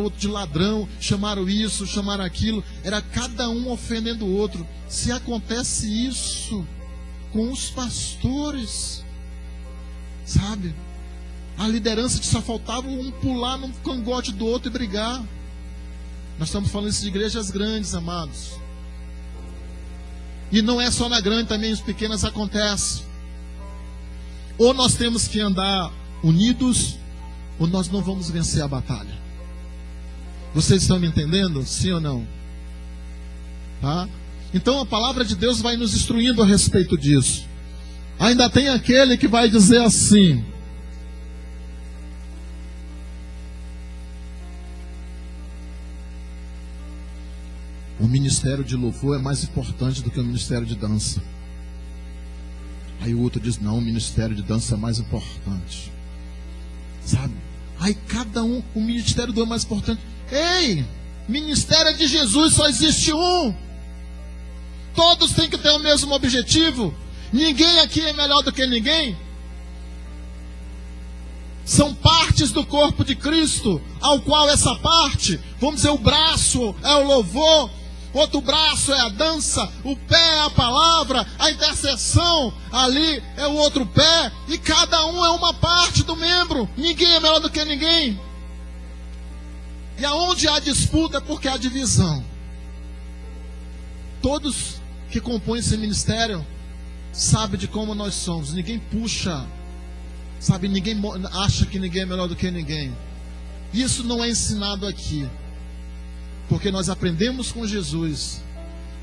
o outro de ladrão, chamaram isso, chamaram aquilo, era cada um ofendendo o outro. Se acontece isso com os pastores, sabe? A liderança que só faltava um pular no cangote do outro e brigar. Nós estamos falando isso de igrejas grandes, amados. E não é só na grande, também as pequenas acontece. Ou nós temos que andar unidos, ou nós não vamos vencer a batalha. Vocês estão me entendendo? Sim ou não? Tá? Então a palavra de Deus vai nos instruindo a respeito disso. Ainda tem aquele que vai dizer assim: o ministério de louvor é mais importante do que o ministério de dança. Aí o outro diz: não, o ministério de dança é mais importante. Sabe? Aí cada um, o ministério do é mais importante. Ei, ministério de Jesus só existe um. Todos têm que ter o mesmo objetivo. Ninguém aqui é melhor do que ninguém. São partes do corpo de Cristo, ao qual essa parte, vamos dizer, o braço é o louvor, outro braço é a dança, o pé é a palavra, a intercessão ali é o outro pé, e cada um é uma parte do membro. Ninguém é melhor do que ninguém. E aonde há disputa é porque há divisão. Todos que compõem esse ministério sabem de como nós somos. Ninguém puxa, sabe, ninguém acha que ninguém é melhor do que ninguém. Isso não é ensinado aqui, porque nós aprendemos com Jesus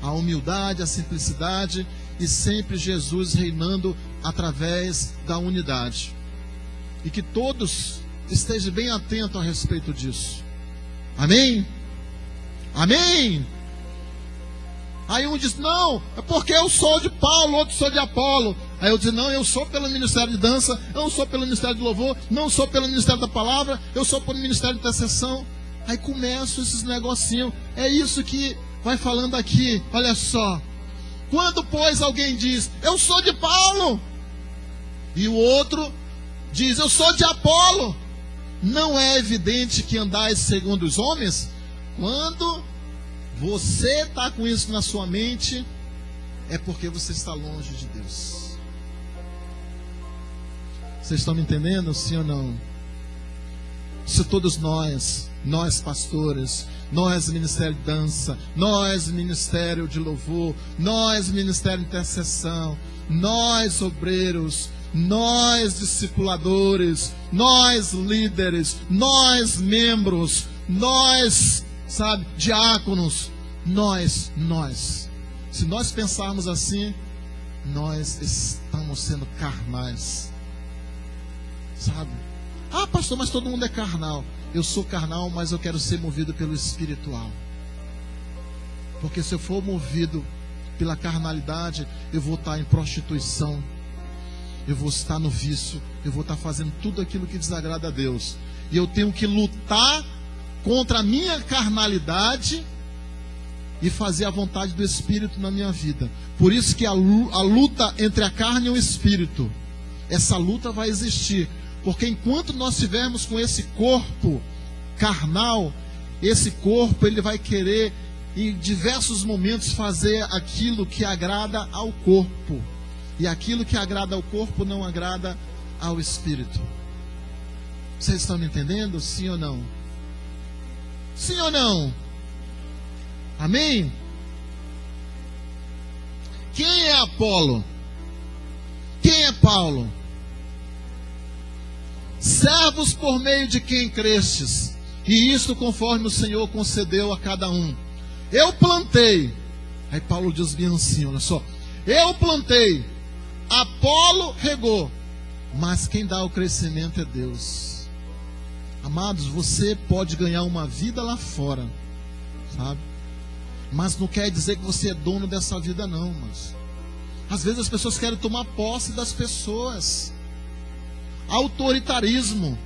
a humildade, a simplicidade, e sempre Jesus reinando através da unidade. E que todos estejam bem atentos a respeito disso. Amém? Amém? Aí um diz: não, é porque eu sou de Paulo, outro sou de Apolo. Aí eu digo: não, eu sou pelo ministério de dança, eu sou pelo ministério de louvor, não sou pelo ministério da palavra, eu sou pelo ministério de intercessão. Aí começam esses negocinhos. É isso que vai falando aqui. Olha só. Quando, pois, alguém diz: eu sou de Paulo, e o outro diz: eu sou de Apolo, não é evidente que andais segundo os homens? Quando você está com isso na sua mente, é porque você está longe de Deus. Vocês estão me entendendo, sim ou não? Se todos nós pastores, nós ministério de dança, nós ministério de louvor, nós ministério de intercessão, nós obreiros, nós discipuladores, nós líderes, nós membros, nós, sabe, diáconos, nós, se nós pensarmos assim, nós estamos sendo carnais, sabe? Ah, pastor, mas todo mundo é carnal. Eu sou carnal, mas eu quero ser movido pelo espiritual. Porque se eu for movido pela carnalidade, eu vou estar em prostituição, eu vou estar no vício, eu vou estar fazendo tudo aquilo que desagrada a Deus. E eu tenho que lutar contra a minha carnalidade e fazer a vontade do Espírito na minha vida. Por isso que a luta entre a carne e o Espírito, essa luta vai existir. Porque enquanto nós estivermos com esse corpo carnal, esse corpo ele vai querer em diversos momentos fazer aquilo que agrada ao corpo. E aquilo que agrada ao corpo não agrada ao Espírito. Vocês estão me entendendo? Sim ou não? Sim ou não? Amém? Quem é Apolo? Quem é Paulo? Servos por meio de quem crestes, e isto conforme o Senhor concedeu a cada um. Eu plantei. Aí Paulo diz bem assim, olha só. Eu plantei, Apolo regou, mas quem dá o crescimento é Deus. Amados, você pode ganhar uma vida lá fora, sabe? Mas não quer dizer que você é dono dessa vida não, mas às vezes as pessoas querem tomar posse das pessoas. Autoritarismo.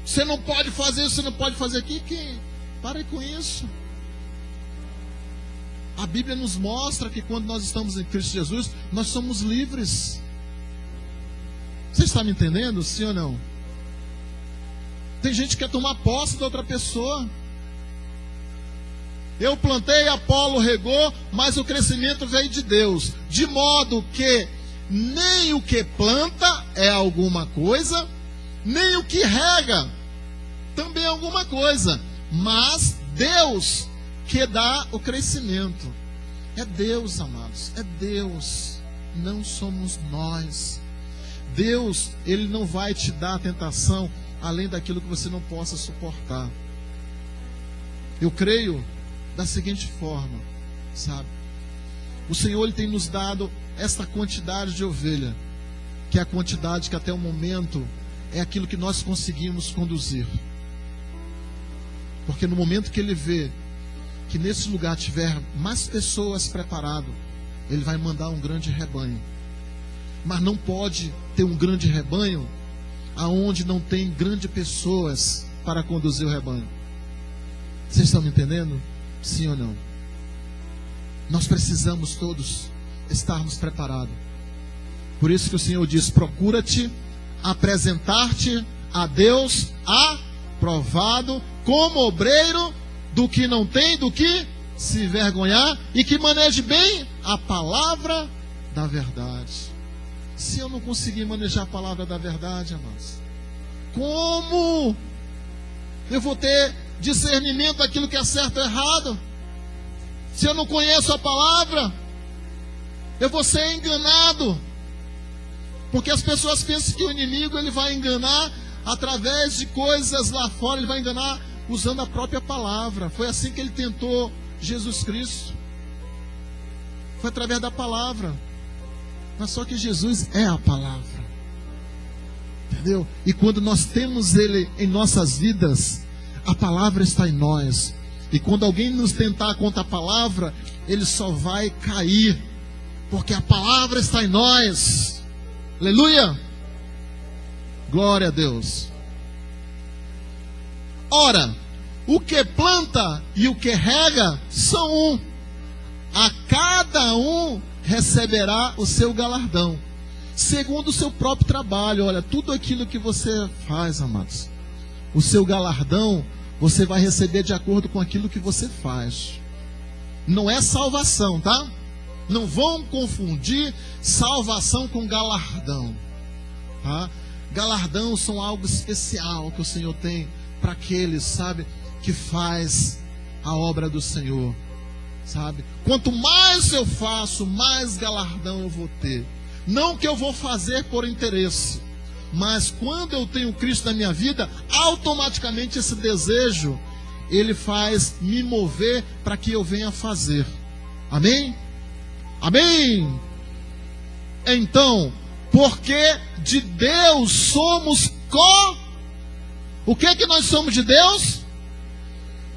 Você não pode fazer isso, você não pode fazer aquilo. Pare com isso. A Bíblia nos mostra que quando nós estamos em Cristo Jesus, nós somos livres. Você está me entendendo? Sim ou não? Tem gente que quer tomar posse de outra pessoa. Eu plantei, Apolo regou, mas o crescimento veio de Deus. De modo que nem o que planta é alguma coisa, nem o que rega também é alguma coisa, mas Deus que dá o crescimento. É Deus, amados, é Deus, não somos nós. Deus, Ele não vai te dar a tentação além daquilo que você não possa suportar. Eu creio da seguinte forma, sabe? O Senhor, Ele tem nos dado esta quantidade de ovelha, que é a quantidade que até o momento é aquilo que nós conseguimos conduzir. Porque no momento que Ele vê que nesse lugar tiver mais pessoas preparadas, Ele vai mandar um grande rebanho. Mas não pode ter um grande rebanho aonde não tem grandes pessoas para conduzir o rebanho. Vocês estão me entendendo? Sim ou não? Nós precisamos todos estarmos preparados. Por isso que o Senhor diz: procura-te apresentar-te a Deus aprovado, como obreiro do que não tem do que se envergonhar e que maneje bem a palavra da verdade. Se eu não conseguir manejar a palavra da verdade, amados, como eu vou ter discernimento daquilo que é certo ou errado? Se eu não conheço a palavra, eu vou ser enganado. Porque as pessoas pensam que o inimigo ele vai enganar através de coisas lá fora, ele vai enganar usando a própria palavra. Foi assim que ele tentou Jesus Cristo. Foi através da palavra. Mas só que Jesus é a palavra. Entendeu? E quando nós temos Ele em nossas vidas, a palavra está em nós. E quando alguém nos tentar contra a palavra, ele só vai cair. Porque a palavra está em nós. Aleluia! Glória a Deus. Ora, o que planta e o que rega são um. A cada um receberá o seu galardão, segundo o seu próprio trabalho. Olha, tudo aquilo que você faz, amados, o seu galardão, você vai receber de acordo com aquilo que você faz. Não é salvação, tá? Não vão confundir salvação com galardão, tá? Galardão são algo especial que o Senhor tem para aqueles, sabe, que faz a obra do Senhor, sabe? Quanto mais eu faço, mais galardão eu vou ter. Não que eu vou fazer por interesse, mas quando eu tenho Cristo na minha vida, automaticamente esse desejo, ele faz me mover para que eu venha fazer. Amém? Amém? Então, porque de Deus somos O que é que nós somos de Deus?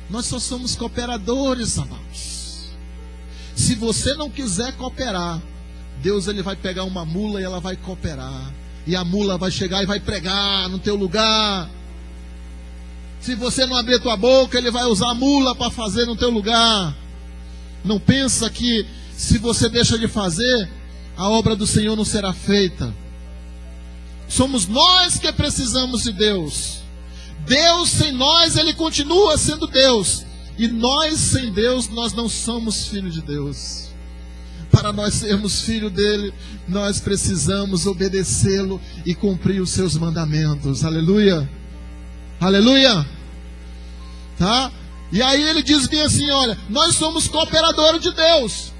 Nós só somos cooperadores, amados. Se você não quiser cooperar, Deus ele vai pegar uma mula e ela vai cooperar. E a mula vai chegar e vai pregar no teu lugar. Se você não abrir tua boca, ele vai usar a mula para fazer no teu lugar. Não pensa que se você deixa de fazer, a obra do Senhor não será feita. Somos nós que precisamos de Deus. Deus sem nós, ele continua sendo Deus. E nós sem Deus, nós não somos filhos de Deus. Para nós sermos filhos dele, nós precisamos obedecê-lo e cumprir os seus mandamentos. Aleluia. Aleluia. Tá? E aí ele diz bem assim, olha, nós somos cooperadores de Deus.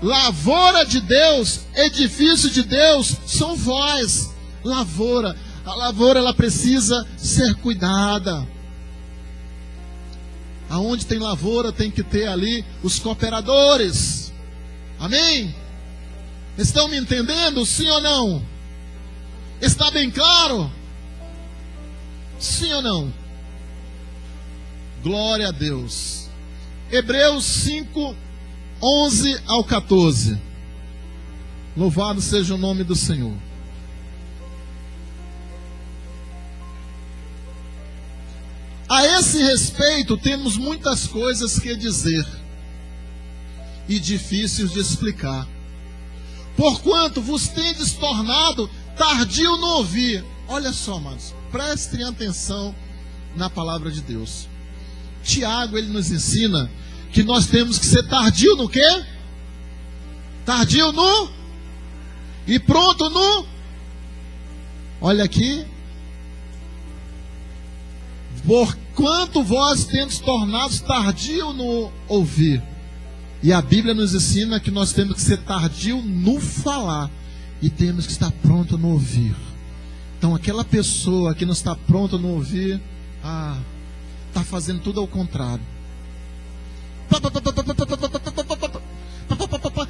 Lavoura de Deus, edifício de Deus, são vós. Lavoura. A lavoura ela precisa ser cuidada. Aonde tem lavoura tem que ter ali os cooperadores. Amém? Estão me entendendo? Sim ou não? Está bem claro? Sim ou não? Glória a Deus. Hebreus 5, 11 ao 14. Louvado seja o nome do Senhor. A esse respeito, temos muitas coisas que dizer e difíceis de explicar. Porquanto vos tendes tornado tardio no ouvir. Olha só, amados, prestem atenção na palavra de Deus. Tiago, ele nos ensina que nós temos que ser tardio no quê? Tardio no e pronto no. Olha aqui. Porquanto vós tendes tornado tardio no ouvir. E a Bíblia nos ensina que nós temos que ser tardio no falar e temos que estar pronto no ouvir. Então aquela pessoa que não está pronta no ouvir, está fazendo tudo ao contrário.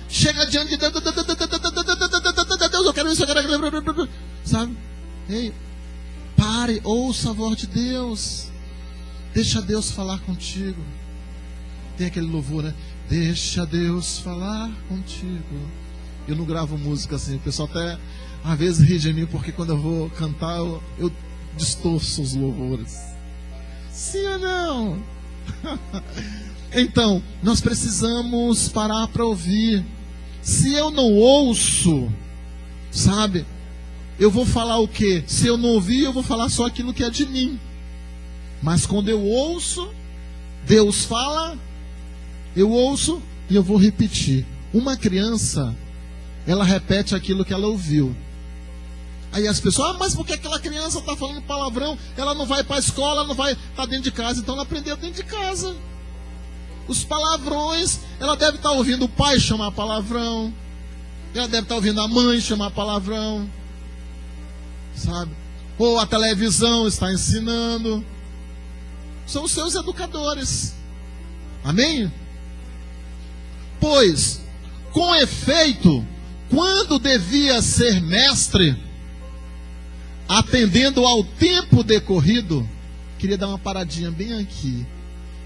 Chega diante de Deus, eu quero isso, eu quero, sabe? Ei, pare, ouça a voz de Deus. Deixa Deus falar contigo. Tem aquele louvor, né? Deixa Deus falar contigo. Eu não gravo música assim, o pessoal até às vezes ri de mim, porque quando eu vou cantar eu distorço os louvores. Sim ou não? Então, nós precisamos parar para ouvir. Se eu não ouço, sabe, eu vou falar o quê? Se eu não ouvir, eu vou falar só aquilo que é de mim. Mas quando eu ouço, Deus fala, eu ouço e eu vou repetir. Uma criança, ela repete aquilo que ela ouviu. Aí as pessoas, mas por que aquela criança está falando palavrão? Ela não vai para a escola, não vai estar dentro de casa. Então ela aprendeu dentro de casa. Os palavrões, ela deve estar ouvindo o pai chamar palavrão. Ela deve estar ouvindo a mãe chamar palavrão. Sabe? Ou a televisão está ensinando. São os seus educadores. Amém? Pois, com efeito, quando devia ser mestre, atendendo ao tempo decorrido, queria dar uma paradinha bem aqui.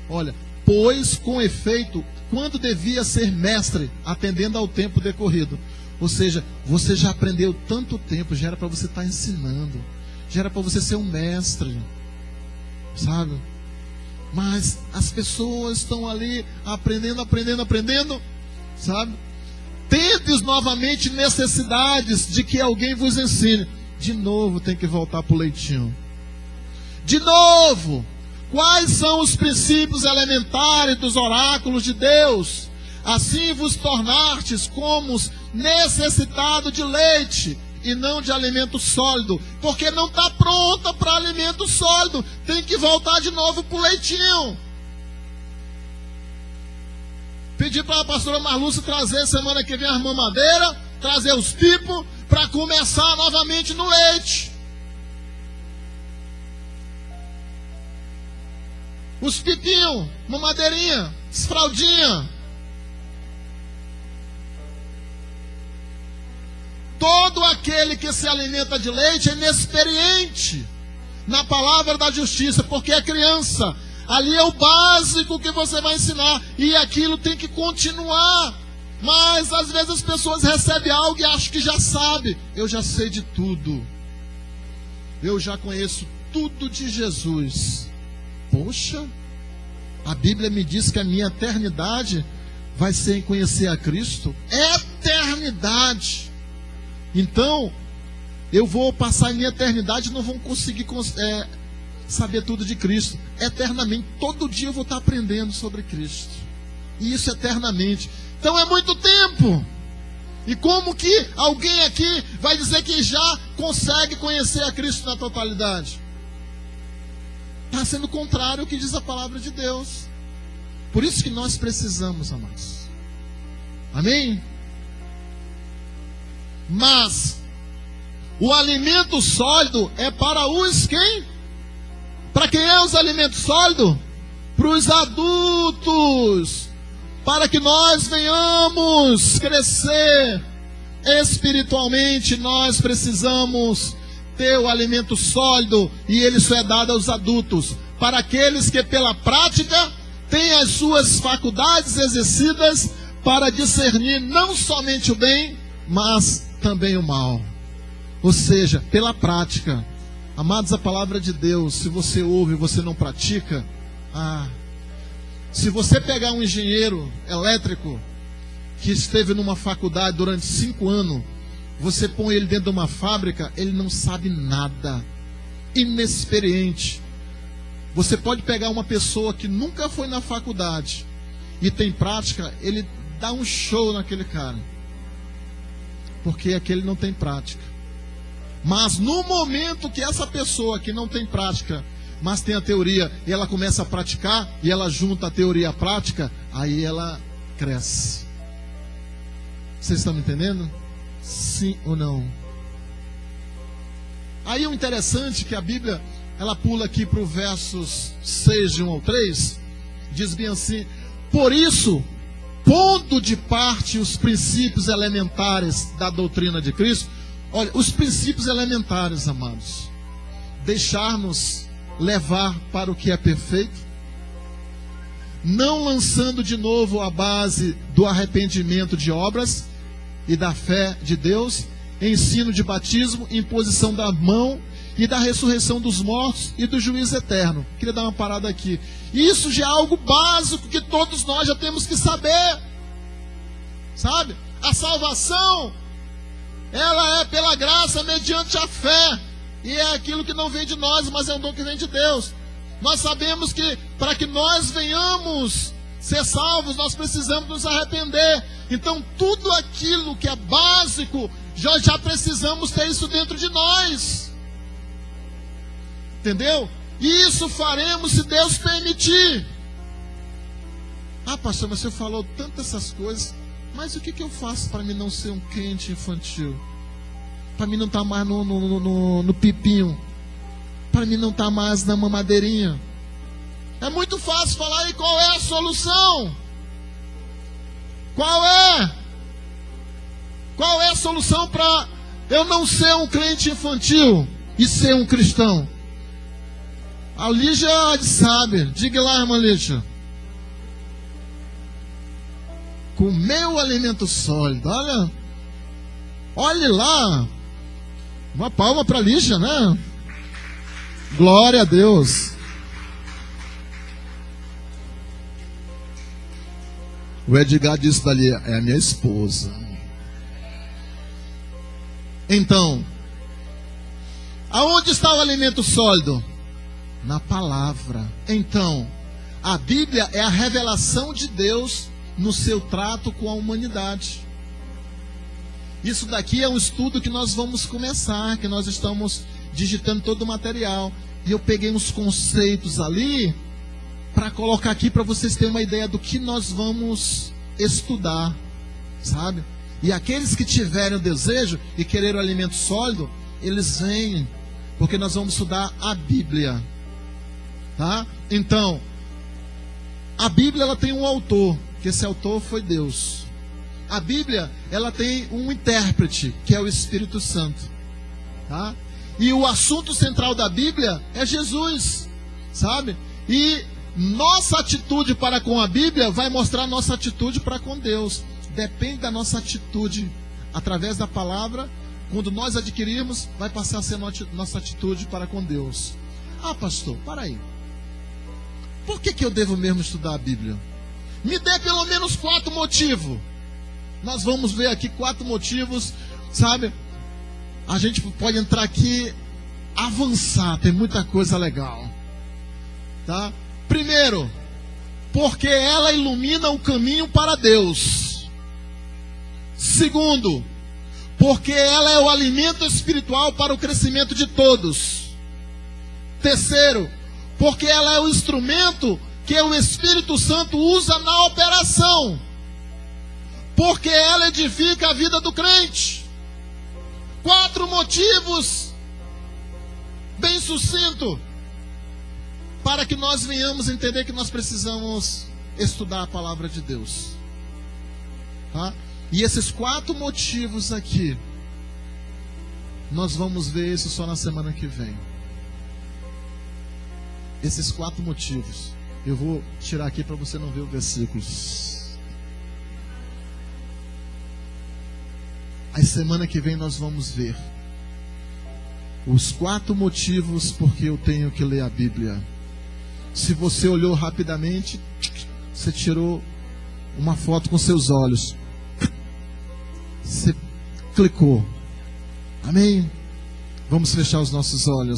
Olha, pois, com efeito, quando devia ser mestre, atendendo ao tempo decorrido. Ou seja, você já aprendeu tanto tempo, já era para você estar ensinando, já era para você ser um mestre, sabe? Mas as pessoas estão ali aprendendo, sabe? Tendes novamente necessidades de que alguém vos ensine. De novo tem que voltar para o leitinho. De novo, quais são os princípios elementares dos oráculos de Deus? Assim vos tornastes como necessitado de leite e não de alimento sólido, porque não está pronta para alimento sólido, tem que voltar de novo para o leitinho. Pedi para a pastora Marlúcia trazer semana que vem as mamadeiras, trazer os pipos, para começar novamente no leite. Os pipinhos, mamadeirinha, fraldinha. Todo aquele que se alimenta de leite é inexperiente na palavra da justiça, porque é criança. Ali é o básico que você vai ensinar, e aquilo tem que continuar. Mas às vezes as pessoas recebem algo e acham que já sabe. Eu já sei de tudo. Eu já conheço tudo de Jesus. Poxa, a Bíblia me diz que a minha eternidade vai ser em conhecer a Cristo. Eternidade. Então, eu vou passar a minha eternidade e não vou conseguir saber tudo de Cristo. Eternamente, todo dia eu vou estar aprendendo sobre Cristo. E isso eternamente. Então é muito tempo. E como que alguém aqui vai dizer que já consegue conhecer a Cristo na totalidade? Está sendo contrário ao que diz a palavra de Deus. Por isso que nós precisamos, amados. Amém? Mas o alimento sólido é para os quem? Para quem é os alimentos sólidos? Para os adultos. Para que nós venhamos crescer espiritualmente, nós precisamos ter o alimento sólido, e ele só é dado aos adultos. Para aqueles que pela prática têm as suas faculdades exercidas para discernir não somente o bem, mas também o mal. Ou seja, pela prática. Amados, a palavra de Deus, se você ouve e você não pratica, se você pegar um engenheiro elétrico que esteve numa faculdade durante 5 anos, você põe ele dentro de uma fábrica, ele não sabe nada, inexperiente. Você pode pegar uma pessoa que nunca foi na faculdade e tem prática, ele dá um show naquele cara, porque aquele não tem prática. Mas no momento que essa pessoa que não tem prática, mas tem a teoria, e ela começa a praticar, e ela junta a teoria à prática, aí ela cresce. Vocês estão me entendendo? Sim ou não? Aí o interessante é que a Bíblia ela pula aqui para o versos 6 de 1 ao 3, diz bem assim: por isso, pondo de parte os princípios elementares da doutrina de Cristo. Olha, os princípios elementares, amados, deixar-nos levar para o que é perfeito, não lançando de novo a base do arrependimento de obras e da fé de Deus, ensino de batismo, imposição da mão e da ressurreição dos mortos e do juízo eterno. Queria dar uma parada aqui. Isso já é algo básico que todos nós já temos que saber, sabe? A salvação, ela é pela graça mediante a fé, e é aquilo que não vem de nós, mas é um dom que vem de Deus. Nós sabemos que para que nós venhamos ser salvos, nós precisamos nos arrepender. Então tudo aquilo que é básico, já precisamos ter isso dentro de nós, entendeu? E isso faremos se Deus permitir. Ah, pastor, mas você falou tantas essas coisas, mas o que eu faço para mim não ser um crente infantil? Para mim não estar mais no pipinho, para mim não estar mais na mamadeirinha. É muito fácil falar. E qual é a solução? Qual é? Qual é a solução para eu não ser um crente infantil e ser um cristão? A Lígia sabe. Diga lá, irmã Lígia. Comer o alimento sólido. Olhe lá. Uma palma para a Lígia, né? Glória a Deus. O Edgar disse dali: é a minha esposa. Então, aonde está o alimento sólido? Na palavra. Então, a Bíblia é a revelação de Deus no seu trato com a humanidade. Isso daqui é um estudo que nós vamos começar, que nós estamos digitando todo o material. E eu peguei uns conceitos ali para colocar aqui para vocês terem uma ideia do que nós vamos estudar, sabe? E aqueles que tiverem o desejo e quererem o alimento sólido, eles vêm, porque nós vamos estudar a Bíblia, tá? Então, a Bíblia, ela tem um autor, que esse autor foi Deus. A Bíblia, ela tem um intérprete, que é o Espírito Santo, tá? E o assunto central da Bíblia é Jesus, sabe? E nossa atitude para com a Bíblia vai mostrar nossa atitude para com Deus. Depende da nossa atitude através da palavra. Quando nós adquirirmos, vai passar a ser nossa atitude para com Deus. Ah, pastor, para aí. Por que eu devo mesmo estudar a Bíblia? Me dê pelo menos 4 motivos. Nós vamos ver aqui 4 motivos, sabe? A gente pode entrar aqui, avançar, tem muita coisa legal, tá? Primeiro, porque ela ilumina o caminho para Deus. Segundo, porque ela é o alimento espiritual para o crescimento de todos. Terceiro, porque ela é o instrumento que o Espírito Santo usa na operação. Porque ela edifica a vida do crente. 4 motivos, bem sucinto, para que nós venhamos entender que nós precisamos estudar a palavra de Deus, tá? E esses 4 motivos aqui, nós vamos ver isso só na semana que vem. Esses 4 motivos, eu vou tirar aqui para você não ver o versículo. A semana que vem nós vamos ver os 4 motivos porque eu tenho que ler a Bíblia. Se você olhou rapidamente, você tirou uma foto com seus olhos. Você clicou. Amém? Vamos fechar os nossos olhos.